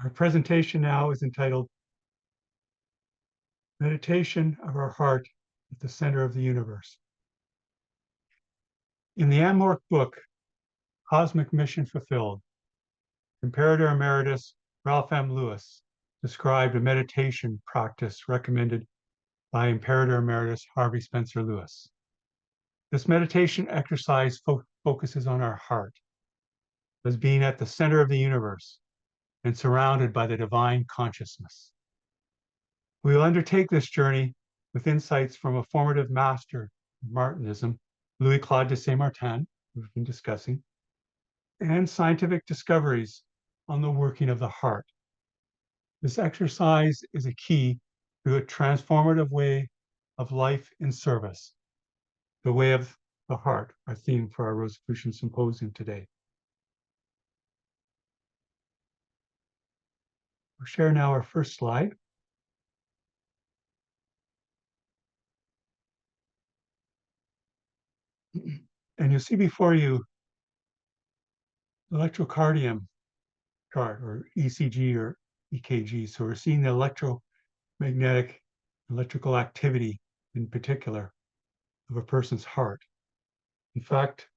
Our presentation now is entitled Meditation of Our Heart at the Center of the Universe. In the AMORC book, Cosmic Mission Fulfilled, Imperator Emeritus Ralph M. described a meditation practice recommended by Imperator Emeritus Harvey Spencer Lewis. This meditation exercise focuses on our heart as being at the center of the universe and surrounded by the divine consciousness. We will undertake this journey with insights from a formative master of Martinism, Louis-Claude de Saint-Martin, who we've been discussing, and scientific discoveries on the working of the heart. This exercise is a key to a transformative way of life in service, the way of the heart, our theme for our Rosicrucian Symposium today. We'll share now our first slide. And you'll see before you electrocardiogram chart, or ECG or EKG. So we're seeing the electromagnetic, electrical activity in particular of a person's heart. In fact,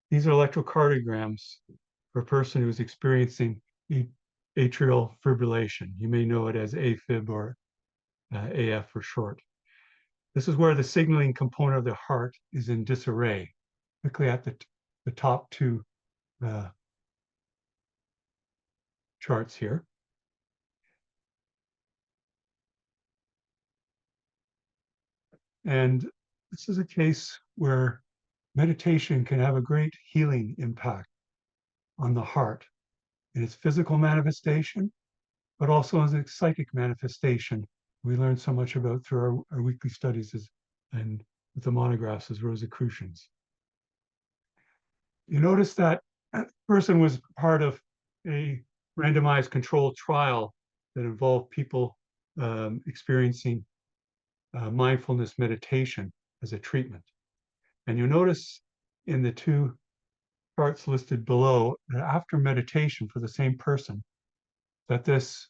these are electrocardiograms for a person who's experiencing atrial fibrillation. You may know it as AFib or AF for short. This is where the signaling component of the heart is in disarray, particularly at the top two charts here. And this is a case where meditation can have a great healing impact on the heart in its physical manifestation, but also as a psychic manifestation we learn so much about through our weekly studies and with the monographs as Rosicrucians. You notice that person was part of a randomized controlled trial that involved people experiencing mindfulness meditation as a treatment. And you notice in the two charts listed below that after meditation for the same person, that this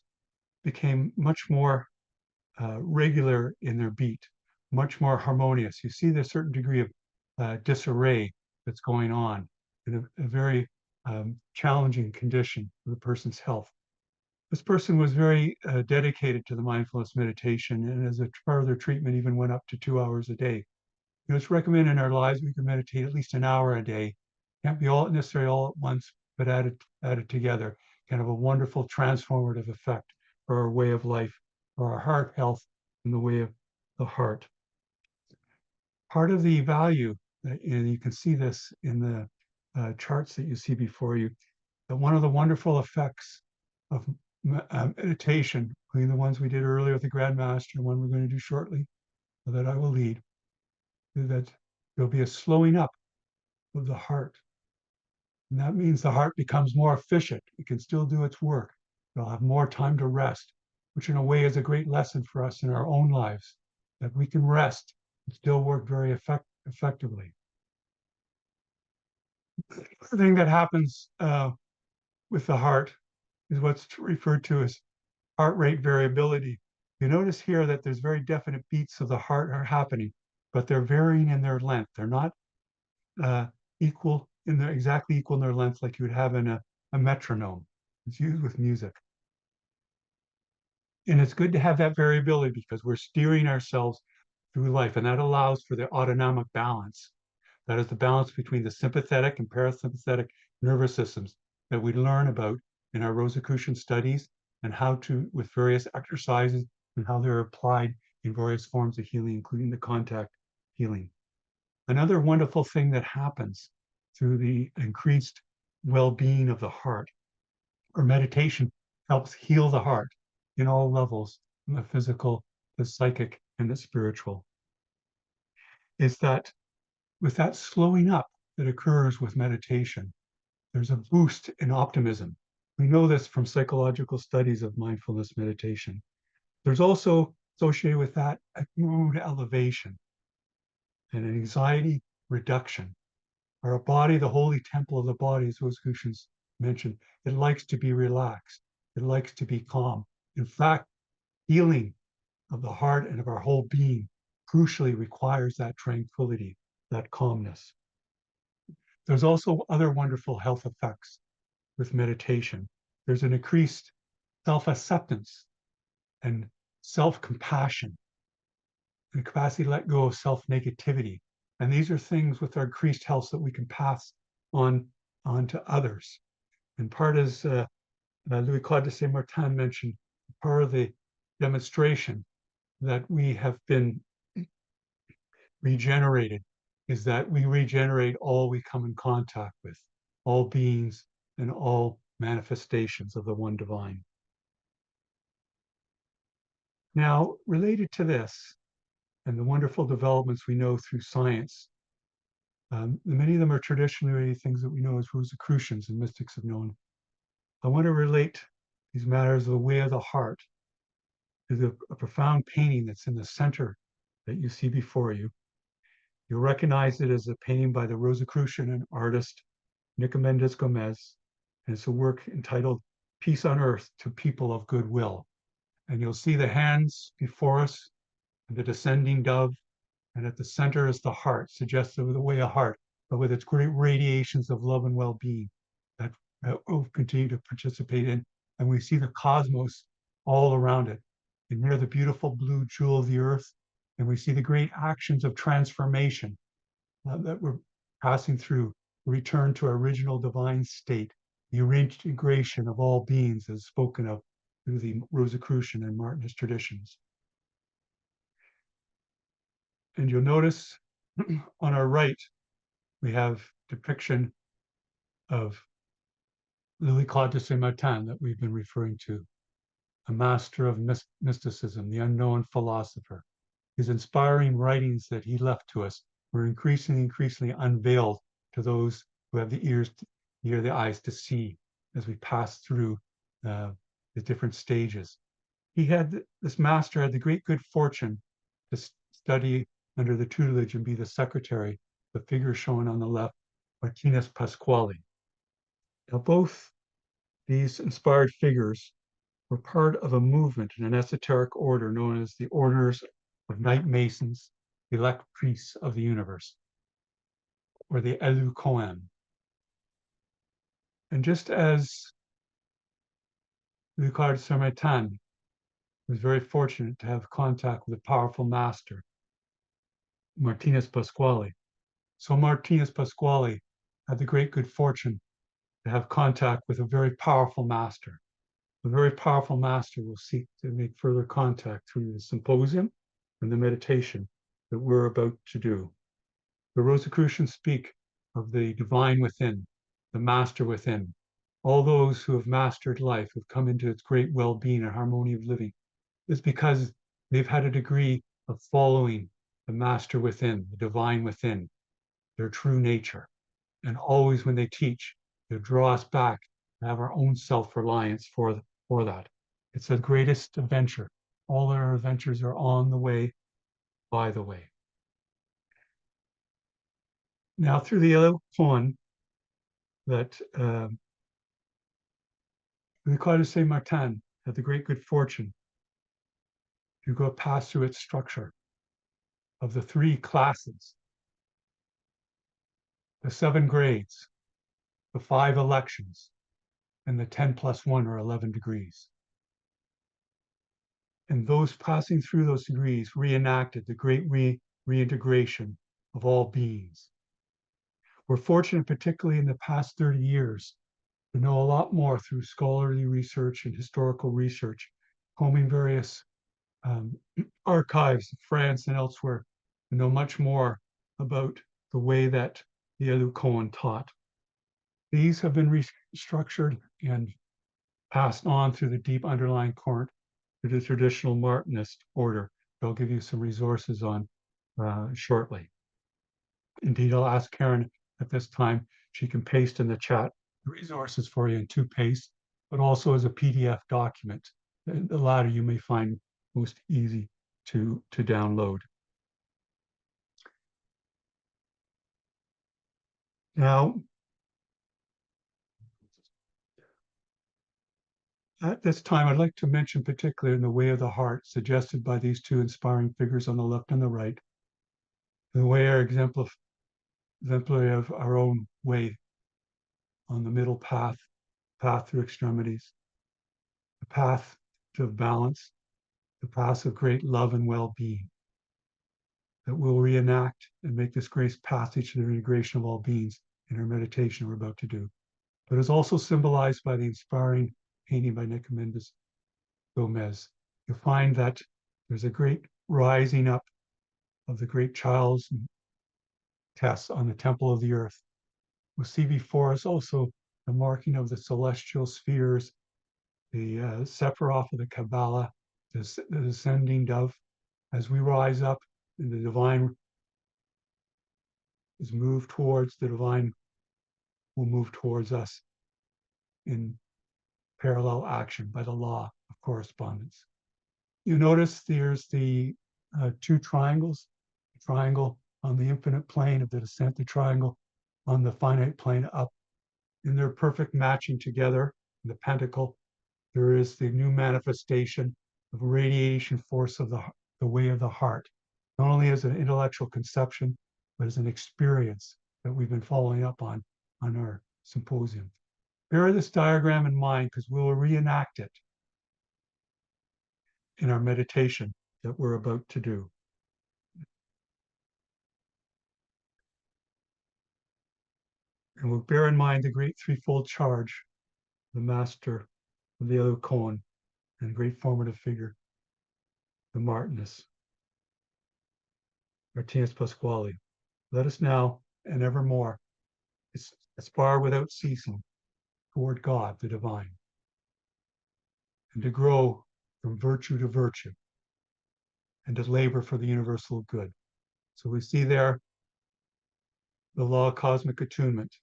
became much more regular in their beat, much more harmonious. You see there's a certain degree of disarray that's going on in a very challenging condition for the person's health. This person was very dedicated to the mindfulness meditation, and as a further treatment even went up to 2 hours a day. You know, it's recommended in our lives we can meditate at least an hour a day. Can't be all necessarily all at once, but added together, kind of a wonderful transformative effect for our way of life, for our heart health, and the way of the heart. Part of the value, and you can see this in the charts that you see before you, that one of the wonderful effects of meditation, including the ones we did earlier with the Grand Master, one we're going to do shortly, that I will lead, is that there'll be a slowing up of the heart. And that means the heart becomes more efficient. It can still do its work. It'll have more time to rest, which in a way is a great lesson for us in our own lives, that we can rest and still work very effectively. The thing that happens with the heart is what's referred to as heart rate variability. You notice here that there's very definite beats of the heart are happening, but they're varying in their length. They're not exactly equal in their length like you would have in a metronome. It's used with music. And it's good to have that variability because we're steering ourselves through life, and that allows for the autonomic balance. That is the balance between the sympathetic and parasympathetic nervous systems that we learn about in our Rosicrucian studies, and how to, with various exercises, and how they're applied in various forms of healing, including the contact healing. Another wonderful thing that happens through the increased well-being of the heart, or meditation, helps heal the heart in all levels, from the physical, the psychic, and the spiritual, is that with that slowing up that occurs with meditation, there's a boost in optimism. We know this from psychological studies of mindfulness meditation. There's also associated with that a mood elevation and an anxiety reduction. Our body, the holy temple of the body, as Rosicrucians mentioned, it likes to be relaxed. It likes to be calm. In fact, healing of the heart and of our whole being crucially requires that tranquility, that calmness. There's also other wonderful health effects with meditation. There's an increased self-acceptance and self-compassion, and the capacity to let go of self-negativity. And these are things with our increased health that we can pass on to others. And part, as Louis-Claude de Saint-Martin mentioned, part of the demonstration that we have been regenerated is that we regenerate all we come in contact with, all beings and all manifestations of the one divine. Now, related to this and the wonderful developments we know through science, many of them are traditionally things that we know as Rosicrucians and mystics have known. I want to relate these matters of the way of the heart to a profound painting that's in the center that you see before you. You'll recognize it as a painting by the Rosicrucian and artist Nicomedes Gomez, and it's a work entitled Peace on Earth to People of Goodwill. And you'll see the hands before us, and the descending dove, and at the center is the heart, suggestive of the way of heart, but with its great radiations of love and well-being that we'll continue to participate in. And we see the cosmos all around it. And near the beautiful blue jewel of the earth, and we see the great actions of transformation that we're passing through, return to our original divine state, the reintegration of all beings as spoken of through the Rosicrucian and Martinist traditions. And you'll notice on our right, we have depiction of Louis-Claude de Saint-Martin that we've been referring to, a master of mysticism, the unknown philosopher. His inspiring writings that he left to us were increasingly unveiled to those who have the ears to hear, the eyes to see as we pass through the different stages. This master had the great good fortune to study under the tutelage and be the secretary, the figure shown on the left, Martinus Pasquale. Now, both these inspired figures were part of a movement in an esoteric order known as the Orders of Knight Masons, elect priests of the universe, or the Elu Koan. And just as Louis-Claude de Saint-Martin was very fortunate to have contact with a powerful master, Martinus Pasquale, so Martinus Pasquale had the great good fortune to have contact with a very powerful master. A very powerful master will seek to make further contact through the symposium and the meditation that we're about to do. The Rosicrucians speak of the divine within, the master within. All those who have mastered life, have come into its great well-being and harmony of living, is because they've had a degree of following the master within, the divine within, their true nature. And always when they teach, they draw us back to have our own self-reliance for that. It's the greatest adventure. All our adventures are on the way, by the way. Now, through the other poem that Louis-Claude de Saint-Martin had the great good fortune to go pass through its structure of the 3 classes, the 7 grades, the 5 elections, and the 10+1 or 11 degrees. And those passing through those degrees reenacted the great reintegration of all beings. We're fortunate, particularly in the past 30 years, to know a lot more through scholarly research and historical research, combing various archives of France and elsewhere, to know much more about the way that the Elu Koan taught. These have been restructured and passed on through the deep underlying current to the traditional Martinist order. I'll give you some resources on shortly. Indeed, I'll ask Karen at this time, she can paste in the chat the resources for you in 2 paste, but also as a PDF document. The latter you may find most easy to download. Now, At this time, I'd like to mention particularly in the way of the heart, suggested by these two inspiring figures on the left and the right, the way are exemplary of our own way on the middle path through extremities, the path to balance, the path of great love and well-being that we'll reenact and make this grace passage to the integration of all beings in our meditation we're about to do. But is also symbolized by the inspiring painting by Nicomedes Gomez. You'll find that there's a great rising up of the great trials and tests on the temple of the earth. We'll see before us also the marking of the celestial spheres, the Sephiroth of the Kabbalah, the descending dove. As we rise up and the divine is moved towards, the divine will move towards us in parallel action by the law of correspondence. You notice there's the two triangles, the triangle on the infinite plane of the descent, the triangle on the finite plane up, in their perfect matching together, in the pentacle. There is the new manifestation of radiation force of the way of the heart, not only as an intellectual conception, but as an experience that we've been following up on our symposium. Bear this diagram in mind because we'll reenact it in our meditation that we're about to do. And we'll bear in mind the great threefold charge, the master of the other koan, and great formative figure, the Martinis, Martinus Pasquale. Let us now and evermore aspire without ceasing toward God, the divine, and to grow from virtue to virtue, and to labor for the universal good. So we see there the law of cosmic attunement.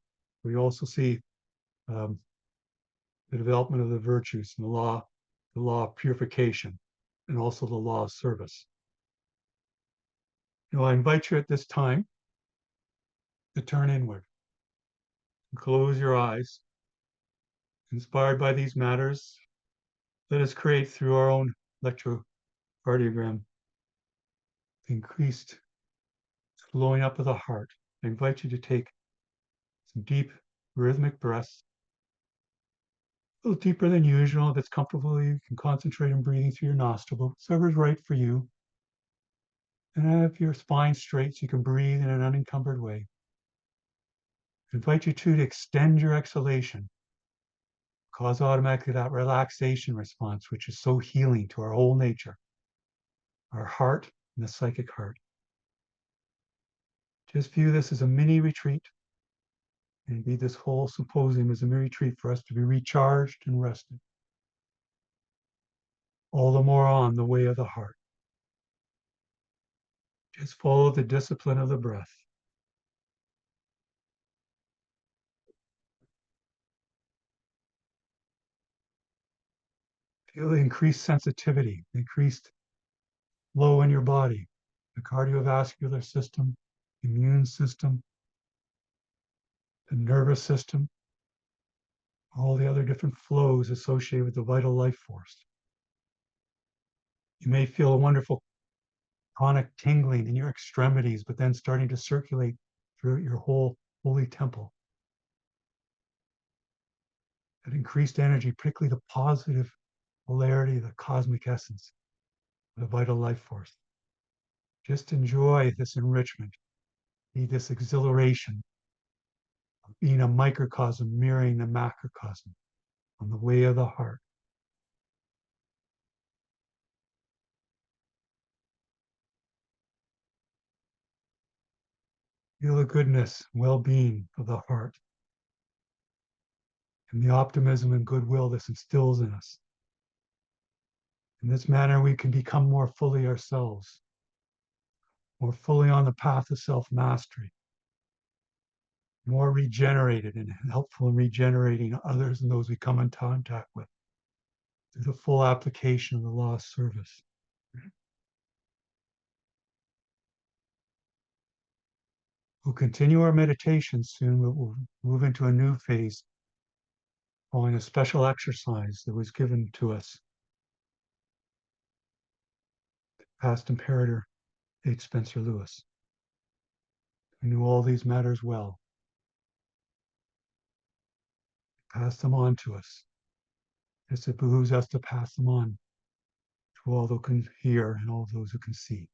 We also see the development of the virtues and the law of purification, and also the law of service. Now, I invite you at this time to turn inward and close your eyes. Inspired by these matters, let us create through our own electrocardiogram increased flowing up of the heart. I invite you to take some deep rhythmic breaths, a little deeper than usual. If it's comfortable, you can concentrate on breathing through your nostril, whatever's right for you. And have your spine straight so you can breathe in an unencumbered way. I invite you to extend your exhalation, cause automatically that relaxation response, which is so healing to our whole nature, our heart and the psychic heart. Just view this as a mini retreat, and indeed this whole symposium is a mini retreat for us to be recharged and rested. All the more on the way of the heart. Just follow the discipline of the breath. Feel the increased sensitivity, the increased flow in your body, the cardiovascular system, immune system, the nervous system, all the other different flows associated with the vital life force. You may feel a wonderful chronic tingling in your extremities, but then starting to circulate throughout your whole holy temple. That increased energy, particularly the positive polarity, the cosmic essence, the vital life force. Just enjoy this enrichment, this exhilaration of being a microcosm mirroring the macrocosm on the way of the heart. Feel the goodness, well-being of the heart, and the optimism and goodwill this instills in us. In this manner, we can become more fully ourselves, more fully on the path of self-mastery, more regenerated and helpful in regenerating others and those we come in contact with through the full application of the law of service. We'll continue our meditation soon, but we'll move into a new phase following a special exercise that was given to us. Past Imperator H. Spencer Lewis, who knew all these matters well, passed them on to us. As it behooves us to pass them on to all who can hear and all those who can see.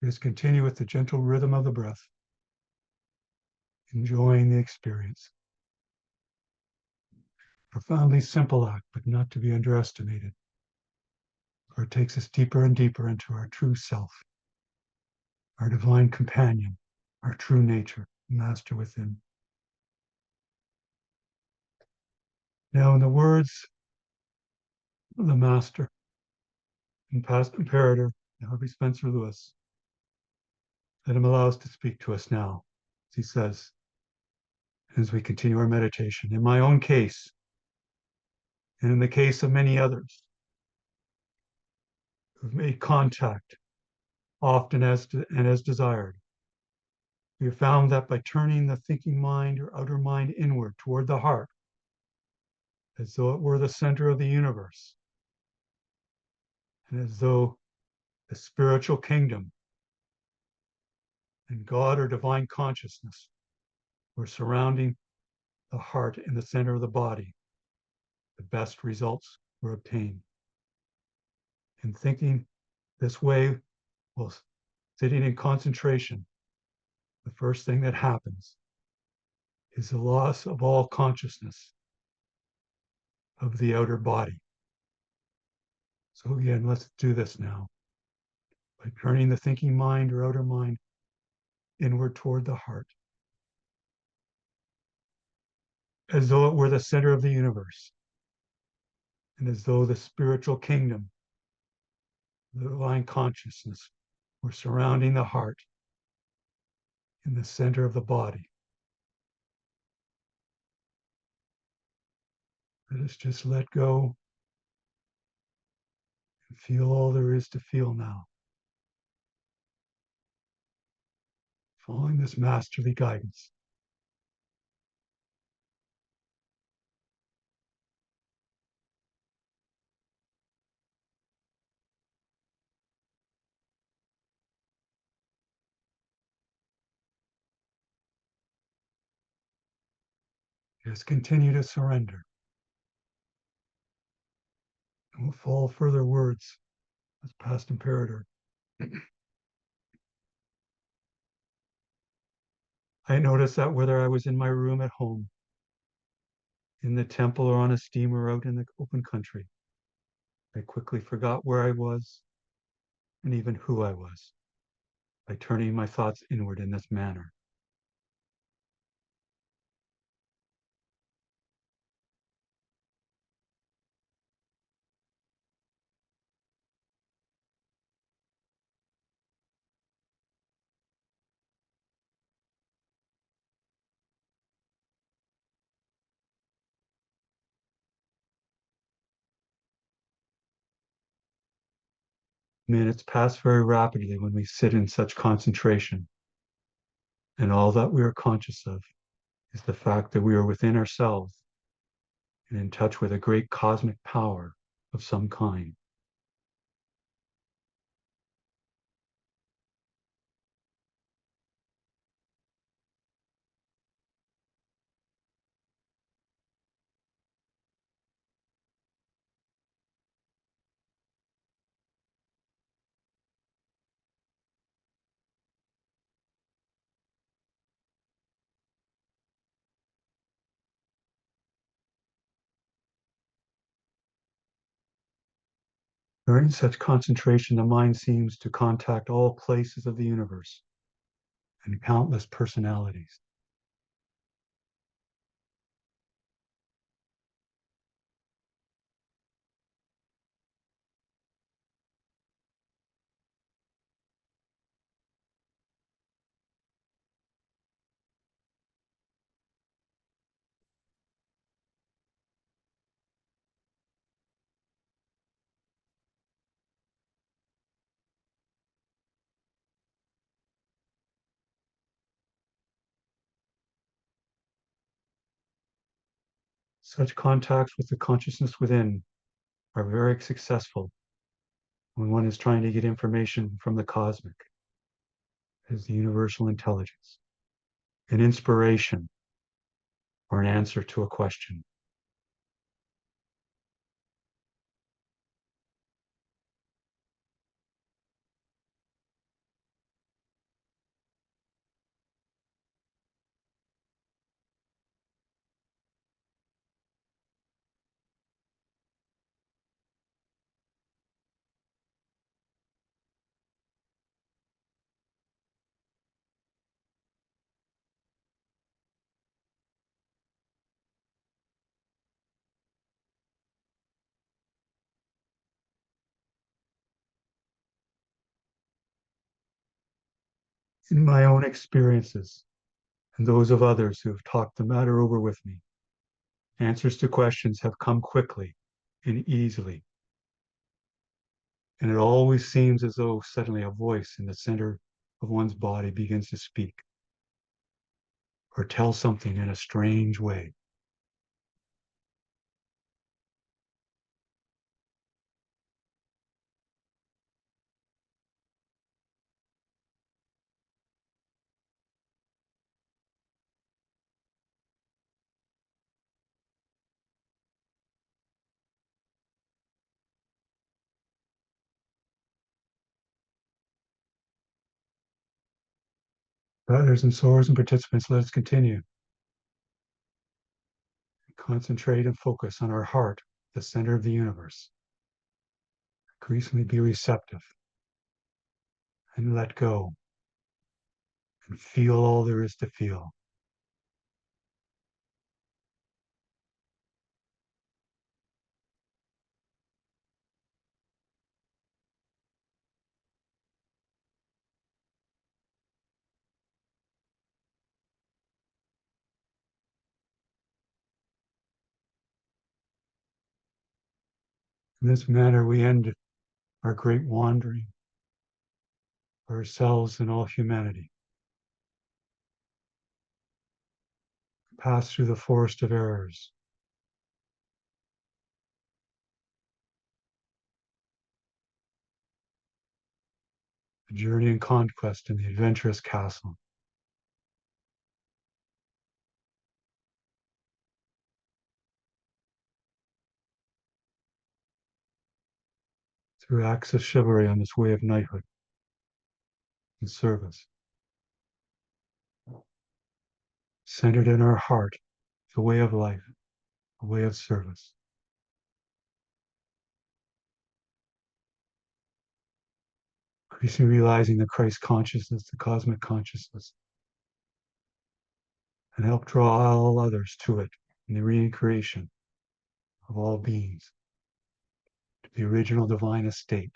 Just continue with the gentle rhythm of the breath, enjoying the experience. Profoundly simple act, but not to be underestimated, for it takes us deeper and deeper into our true self, our divine companion, our true nature, master within. Now, in the words of the master and past Imperator, Harvey Spencer Lewis, let him allow us to speak to us now, as he says, as we continue our meditation. In my own case, and in the case of many others who've made contact often and as desired, we have found that by turning the thinking mind or outer mind inward toward the heart, as though it were the center of the universe, and as though the spiritual kingdom and God or divine consciousness were surrounding the heart in the center of the body, the best results were obtained. In thinking this way, while sitting in concentration, the first thing that happens is the loss of all consciousness of the outer body. So again, let's do this now. By turning the thinking mind or outer mind inward toward the heart, as though it were the center of the universe, and as though the spiritual kingdom, the divine consciousness, were surrounding the heart in the center of the body. Let us just let go and feel all there is to feel now, following this masterly guidance. Just continue to surrender. And we'll follow further words as past Imperator. I noticed that whether I was in my room at home, in the temple, or on a steamer out in the open country, I quickly forgot where I was and even who I was by turning my thoughts inward in this manner. Minutes pass very rapidly when we sit in such concentration, and all that we are conscious of is the fact that we are within ourselves and in touch with a great cosmic power of some kind. During such concentration, the mind seems to contact all places of the universe and countless personalities. Such contacts with the consciousness within are very successful when one is trying to get information from the cosmic as the universal intelligence, an inspiration, or an answer to a question. In my own experiences and those of others who have talked the matter over with me, answers to questions have come quickly and easily. And it always seems as though suddenly a voice in the center of one's body begins to speak or tell something in a strange way. Brothers and sorors and participants, let us continue. Concentrate and focus on our heart, the center of the universe. Increasingly be receptive and let go and feel all there is to feel. In this manner, we end our great wandering for ourselves and all humanity. Pass through the forest of errors. The journey and conquest in the adventurous castle. Through acts of chivalry on this way of knighthood and service. Centered in our heart, the way of life, a way of service. Increasingly realizing the Christ consciousness, the cosmic consciousness, and help draw all others to it in the reincarnation of all beings, to the original divine estate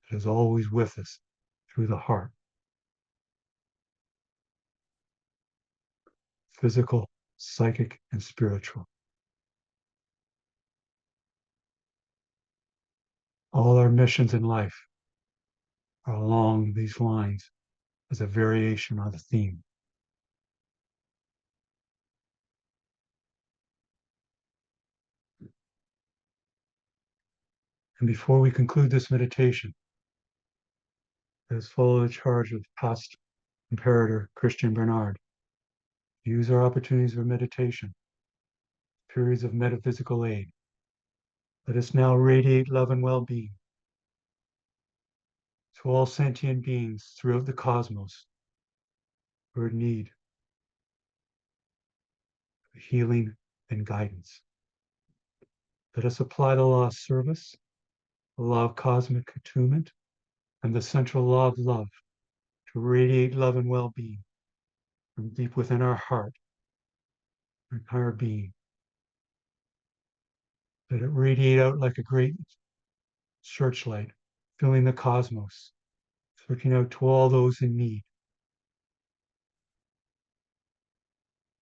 that is always with us through the heart. Physical, psychic, and spiritual. All our missions in life are along these lines as a variation on the theme. And before we conclude this meditation, let us follow the charge of past Imperator Christian Bernard. Use our opportunities for meditation, periods of metaphysical aid. Let us now radiate love and well-being to all sentient beings throughout the cosmos who are in need of healing and guidance. Let us apply the law of service, the law of cosmic attunement, and the central law of love to radiate love and well-being from deep within our heart, our entire being. Let it radiate out like a great searchlight, filling the cosmos, searching out to all those in need.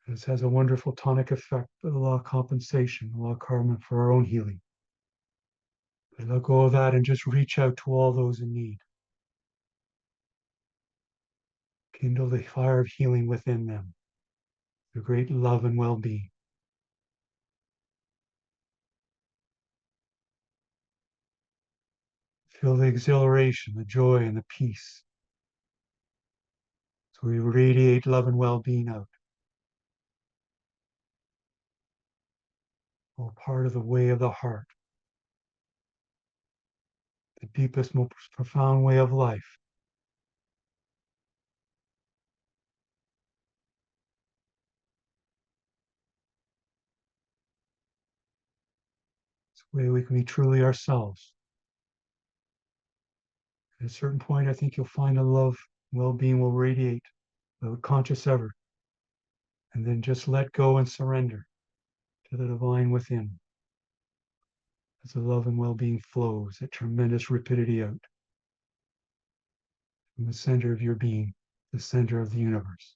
This has a wonderful tonic effect of the law of compensation, the law of karma for our own healing. But let go of that and just reach out to all those in need. Kindle the fire of healing within them, the great love and well-being. Feel the exhilaration, the joy, and the peace. So we radiate love and well-being out. All part of the way of the heart, the deepest, most profound way of life. It's the way we can be truly ourselves. At a certain point, I think you'll find the love, well-being will radiate without conscious effort. And then just let go and surrender to the divine within as the love and well-being flows at tremendous rapidity out from the center of your being, the center of the universe.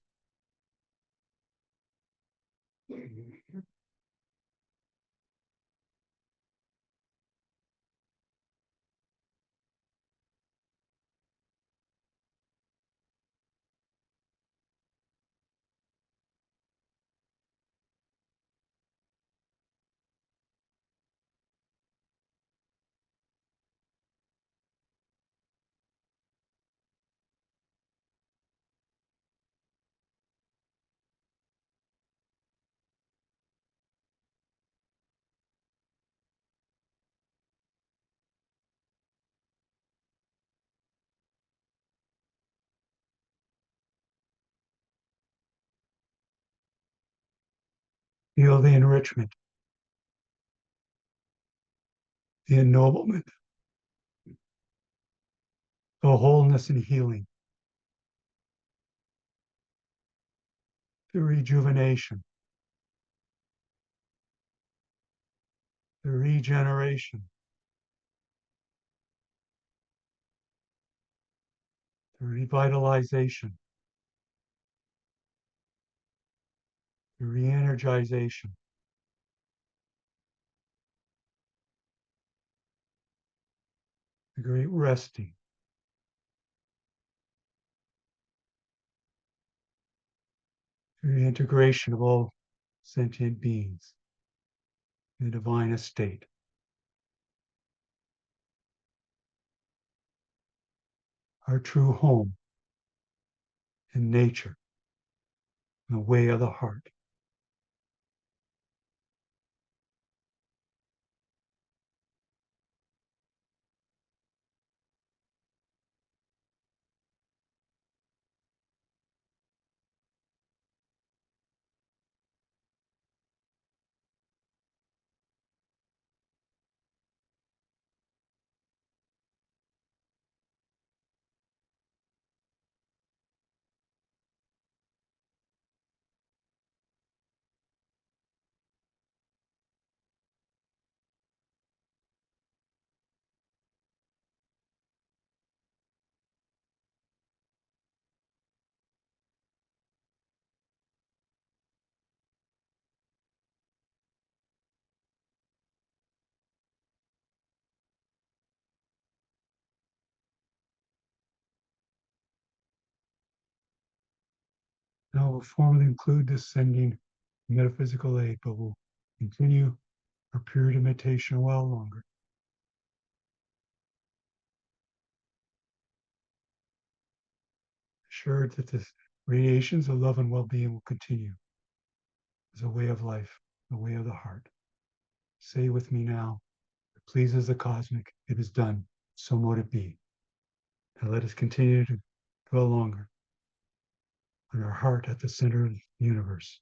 Feel the enrichment, the ennoblement, the wholeness and healing, the rejuvenation, the regeneration, the revitalization, the re-energization, the great resting, the reintegration of all sentient beings in the divine estate. Our true home in nature, in the way of the heart. Now we'll formally conclude this sending metaphysical aid, but we'll continue our period of meditation a while longer. Assured that the radiations of love and well-being will continue as a way of life, a way of the heart. Say with me now, it pleases the cosmic, it is done, so mote it be. And let us continue to dwell longer on our heart at the center of the universe.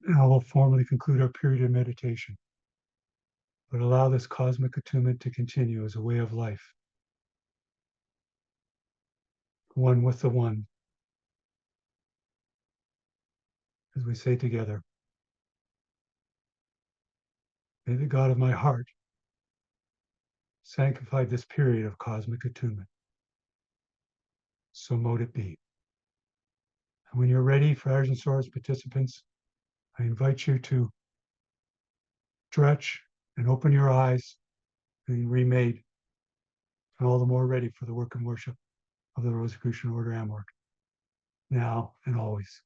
Now we'll formally conclude our period of meditation, but allow this cosmic attunement to continue as a way of life, one with the one, as we say together, may the God of my heart sanctify this period of cosmic attunement. So mote it be. And when you're ready, friars and sorors participants, I invite you to stretch and open your eyes being remade, and all the more ready for the work and worship of the Rosicrucian Order AMORC, now and always.